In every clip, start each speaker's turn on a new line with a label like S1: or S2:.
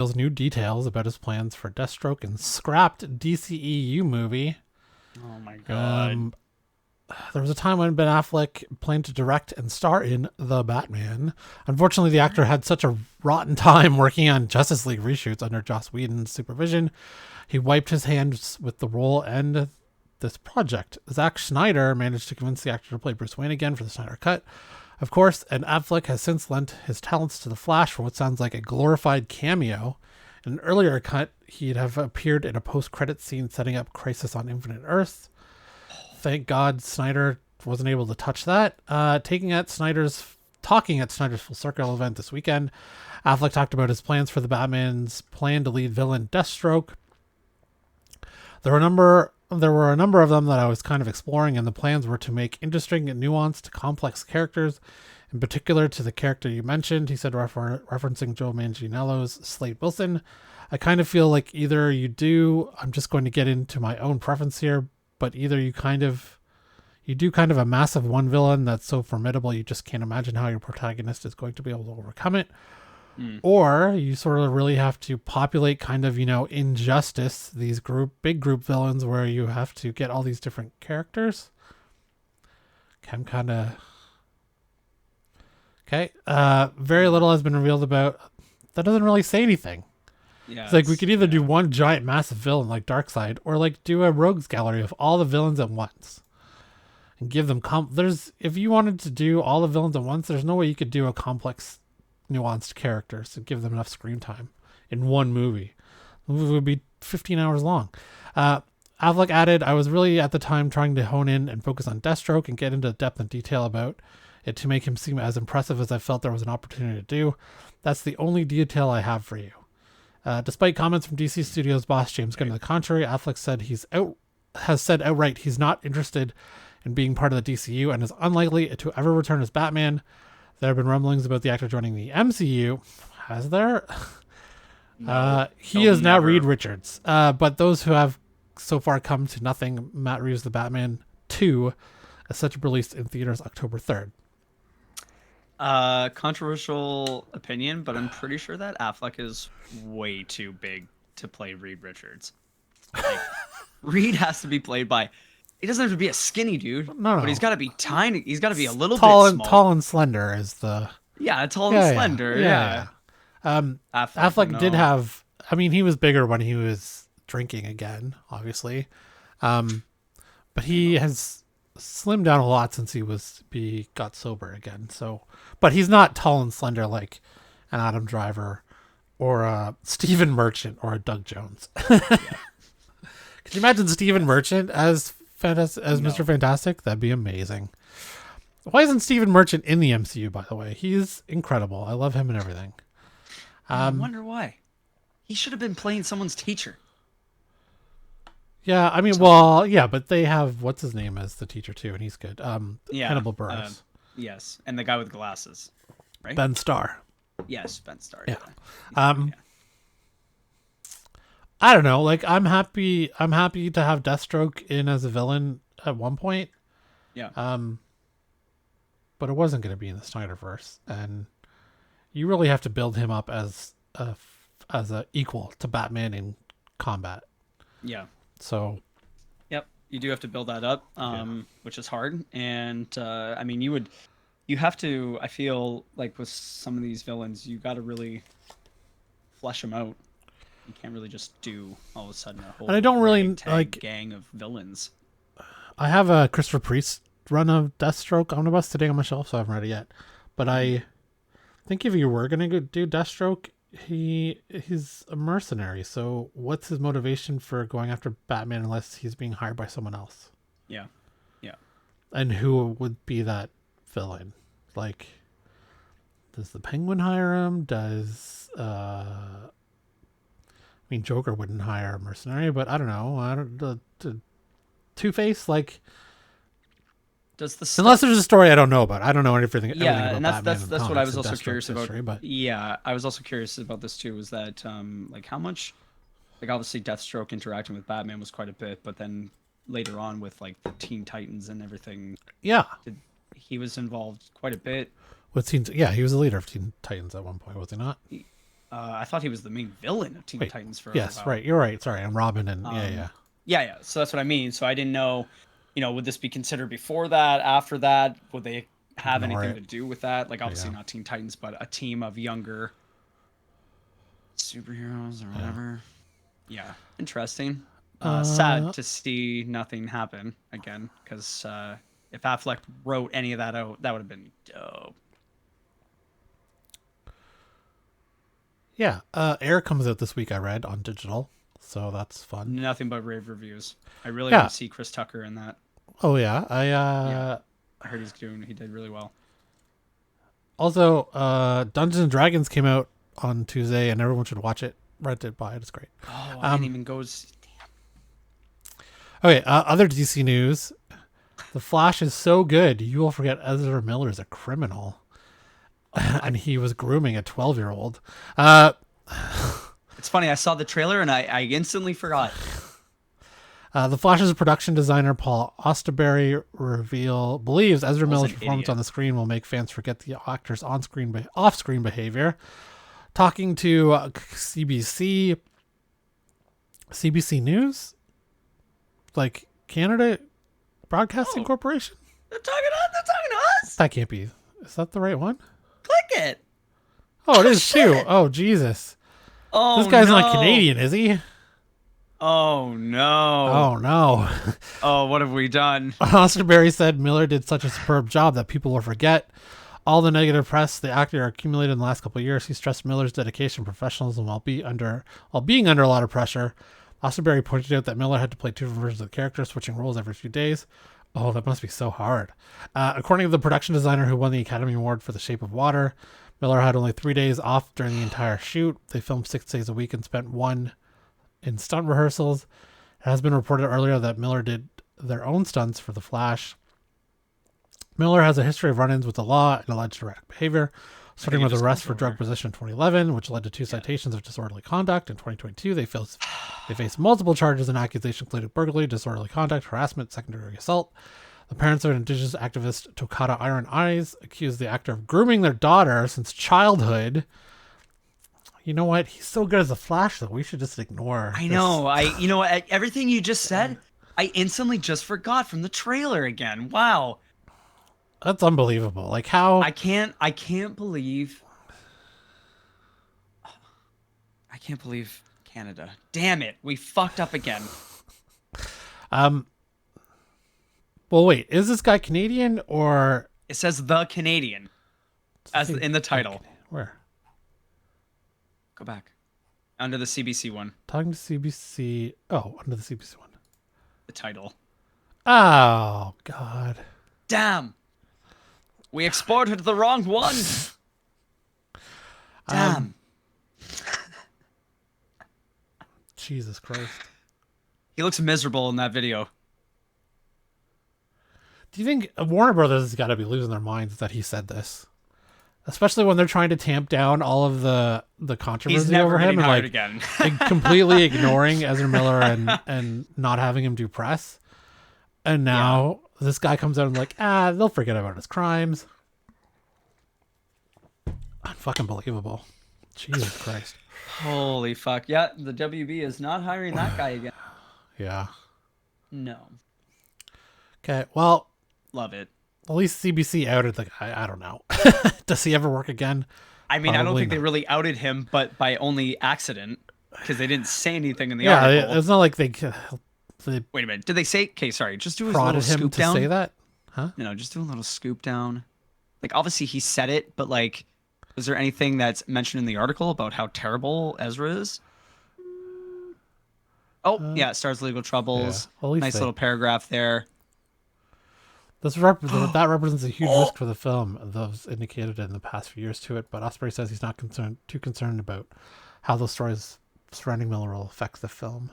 S1: reveals new details about his plans for Deathstroke and scrapped DCEU movie.
S2: Oh my god.
S1: There was a time when Ben Affleck planned to direct and star in The Batman. Unfortunately, the actor had such a rotten time working on Justice League reshoots under Joss Whedon's supervision. He wiped his hands with the role and this project. Zack Snyder managed to convince the actor to play Bruce Wayne again for the Snyder Cut, of course, and Affleck has since lent his talents to the Flash for what sounds like a glorified cameo. In an earlier cut, he'd have appeared in a post-credit scene setting up Crisis on Infinite Earths. Thank God Snyder wasn't able to touch that. Talking at Snyder's Full Circle event this weekend, Affleck talked about his plans for the Batman's plan to lead villain Deathstroke. There were a number of them that I was kind of exploring, and the plans were to make interesting and nuanced, complex characters, in particular to the character you mentioned, he said, referencing Joe Manganiello's Slade Wilson. I kind of feel like either you do, I'm just going to get into my own preference here, but either you do kind of a massive one villain that's so formidable you just can't imagine how your protagonist is going to be able to overcome it. Or you sort of really have to populate kind of, Injustice, these big group villains where you have to get all these different characters. Okay. Very little has been revealed about, that doesn't really say anything.
S2: Yeah,
S1: it's like we could either do one giant massive villain like Darkseid, or like do a rogues gallery of all the villains at once and give them if you wanted to do all the villains at once, there's no way you could do a complex nuanced characters to give them enough screen time in one movie. The movie would be 15 hours long. Affleck added, I was really at the time trying to hone in and focus on Deathstroke and get into depth and detail about it to make him seem as impressive as I felt there was an opportunity to do. That's the only detail I have for you. Despite comments from DC Studios boss James Gunn to the contrary, Affleck has said outright he's not interested in being part of the DCU and is unlikely to ever return as Batman. There have been rumblings about the actor joining the MCU. Has there?
S2: No,
S1: he is now Reed Richards. But those who have so far come to nothing. Matt Reeves' The Batman 2 is set to be released in theaters October 3rd.
S2: Controversial opinion, but I'm pretty sure that Affleck is way too big to play Reed Richards. Like, Reed has to be played by. He doesn't have to be a skinny dude, but he's got to be tiny. He's got to be a little bit small.
S1: Tall and slender is the.
S2: Yeah, tall and slender. Yeah.
S1: Affleck did have. I mean, he was bigger when he was drinking again, obviously, but he has slimmed down a lot since he got sober again. So, but he's not tall and slender like an Adam Driver or a Stephen Merchant or a Doug Jones. Could you imagine Stephen Merchant as Mr. Fantastic? That'd be amazing. Why isn't Stephen Merchant in the MCU, by the way? He's incredible. I love him and everything.
S2: I wonder why. He should have been playing someone's teacher.
S1: Yeah, I mean, well, yeah, but they have, what's his name as the teacher too, and he's good. Hannibal Buress.
S2: Yes, and the guy with glasses, right?
S1: Ben Starr.
S2: Yes, Ben Starr.
S1: Yeah. I don't know. Like, I'm happy to have Deathstroke in as a villain at one point.
S2: Yeah.
S1: But it wasn't going to be in the Snyderverse, and you really have to build him up as a equal to Batman in combat.
S2: Yeah.
S1: So.
S2: Yep, you do have to build that up, which is hard. And I mean, you have to. I feel like with some of these villains, you got to really flesh them out. You can't really just do all of a sudden a whole.
S1: And I don't really like
S2: gang of villains.
S1: I have a Christopher Priest run of Deathstroke omnibus today on my shelf, so I haven't read it yet. But I think if you were gonna do Deathstroke, he's a mercenary. So what's his motivation for going after Batman unless he's being hired by someone else?
S2: Yeah, yeah.
S1: And who would be that villain? Like, does the Penguin hire him? I mean, Joker wouldn't hire a mercenary, but I don't know. Two-Face, like, unless there's a story I don't know about. I don't know everything.
S2: Yeah,
S1: and
S2: that's what I was also curious about.
S1: History, but...
S2: Yeah, I was also curious about this too. Was that like how much, like obviously Deathstroke interacting with Batman was quite a bit, but then later on with like the Teen Titans and everything.
S1: Yeah,
S2: he was involved quite a bit.
S1: With he was the leader of Teen Titans at one point, was he not?
S2: I thought he was the main villain of Teen
S1: Wait,
S2: Titans for a
S1: yes,
S2: while.
S1: right. You're right. Sorry, I'm Robin, and yeah.
S2: Yeah. So that's what I mean. So I didn't know, would this be considered before that, after that? Would they have
S1: Ignore
S2: anything
S1: it.
S2: to do with that? Like, obviously
S1: Yeah.
S2: not Teen Titans, but a team of younger superheroes or whatever. Yeah, interesting. Sad to see nothing happen again, because if Affleck wrote any of that out, that would have been dope.
S1: Yeah. Air comes out this week. I read on digital, so that's fun.
S2: Nothing but rave reviews. I really want to see Chris Tucker in that.
S1: Oh yeah,
S2: I heard he did really well.
S1: Also, Dungeons and Dragons came out on Tuesday, and everyone should watch it. Rent it, buy it. It's great.
S2: Oh, I didn't even go.
S1: Okay, other DC news. The Flash is so good, you will forget Ezra Miller is a criminal. And he was grooming a 12-year-old.
S2: It's funny, I saw the trailer and I instantly forgot.
S1: The Flash's production designer, Paul Osterberry, believes Ezra Miller's performance on the screen will make fans forget the actor's off-screen behavior. Talking to CBC News, like Canada Broadcasting Corporation.
S2: They're talking to us.
S1: That can't be. Is that the right one?
S2: Click it.
S1: Oh, it is too. Oh, Jesus.
S2: Oh,
S1: this guy's
S2: no.
S1: not Canadian, is he?
S2: Oh no.
S1: Oh no.
S2: Oh, what have we done?
S1: Osterberry said Miller did such a superb job that people will forget all the negative press the actor accumulated in the last couple of years. He stressed Miller's dedication, professionalism while being under a lot of pressure. Osterberry pointed out that Miller had to play two versions of the character, switching roles every few days. Oh, that must be so hard. According to the production designer who won the Academy Award for The Shape of Water, Miller had only 3 days off during the entire shoot. They filmed 6 days a week and spent one in stunt rehearsals. It has been reported earlier that Miller did their own stunts for The Flash. Miller has a history of run-ins with the law and alleged erratic behavior, starting with arrest for drug possession in 2011, which led to 2 citations of disorderly conduct. In 2022, they faced multiple charges and accusations including burglary, disorderly conduct, harassment, secondary assault. The parents of indigenous activist Tokata Iron Eyes accused the actor of grooming their daughter since childhood. You know what? He's so good as a Flash, though. We should just ignore.
S2: I know. Everything you just said, I instantly just forgot from the trailer again. Wow.
S1: That's unbelievable. Like how
S2: I can't believe Canada. Damn it. We fucked up again.
S1: Well, wait. Is this guy Canadian or
S2: It says the Canadian as in the title.
S1: Where?
S2: Go back. Under the CBC one.
S1: Talking to CBC. Oh, under the CBC one.
S2: The title.
S1: Oh, God.
S2: Damn. We exported the wrong one. Damn.
S1: Jesus Christ.
S2: He looks miserable in that video.
S1: Do you think Warner Brothers has got to be losing their minds that he said this? Especially when they're trying to tamp down all of the controversy over him and like
S2: again.
S1: completely ignoring Ezra Miller and not having him do press. And now this guy comes out and like, they'll forget about his crimes. Unfucking believable. Jesus Christ.
S2: Holy fuck. Yeah, the WB is not hiring that guy again.
S1: Yeah.
S2: No.
S1: Okay, well.
S2: Love it.
S1: At least CBC outed the guy. I don't know. Does he ever work again?
S2: I mean, I don't think they really outed him, but by only accident, because they didn't say anything in the article.
S1: It's not like they
S2: Wait a minute. Did they say? Okay, sorry. Just do a little
S1: prodded him
S2: scoop
S1: to
S2: down.
S1: say that? Huh?
S2: No, just do a little scoop down. Like, obviously he said it, but like, was there anything that's mentioned in the article about how terrible Ezra is? Oh, yeah, it stars legal troubles.
S1: Yeah,
S2: nice little paragraph there.
S1: That represents a huge risk for the film, those indicated in the past few years to it, but Osprey says he's not too concerned about how those stories surrounding Miller will affect the film.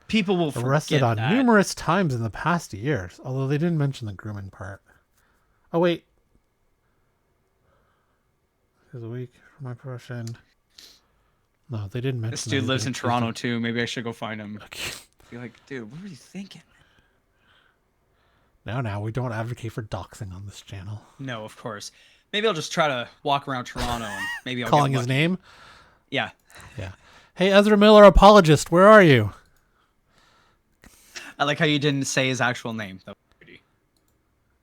S2: People will
S1: arrested on numerous times in the past years, although they didn't mention the grooming part. Oh, wait. Here's a week for my profession. No, they didn't mention
S2: this dude lives in Toronto, too. Maybe I should go find him.
S1: Okay.
S2: Be like, dude, what were you thinking?
S1: Now, we don't advocate for doxing on this channel.
S2: No, of course. Maybe I'll just try to walk around Toronto and maybe I'll
S1: calling his name.
S2: Yeah.
S1: Yeah. Hey, Ezra Miller, apologist, where are you?
S2: I like how you didn't say his actual name. That was pretty.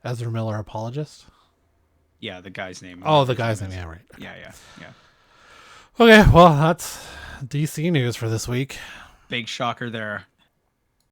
S1: Ezra Miller, apologist?
S2: Yeah, the guy's name.
S1: Oh, the guy's name. Yeah, right.
S2: Yeah.
S1: Okay, well, that's DC news for this week.
S2: Big shocker there.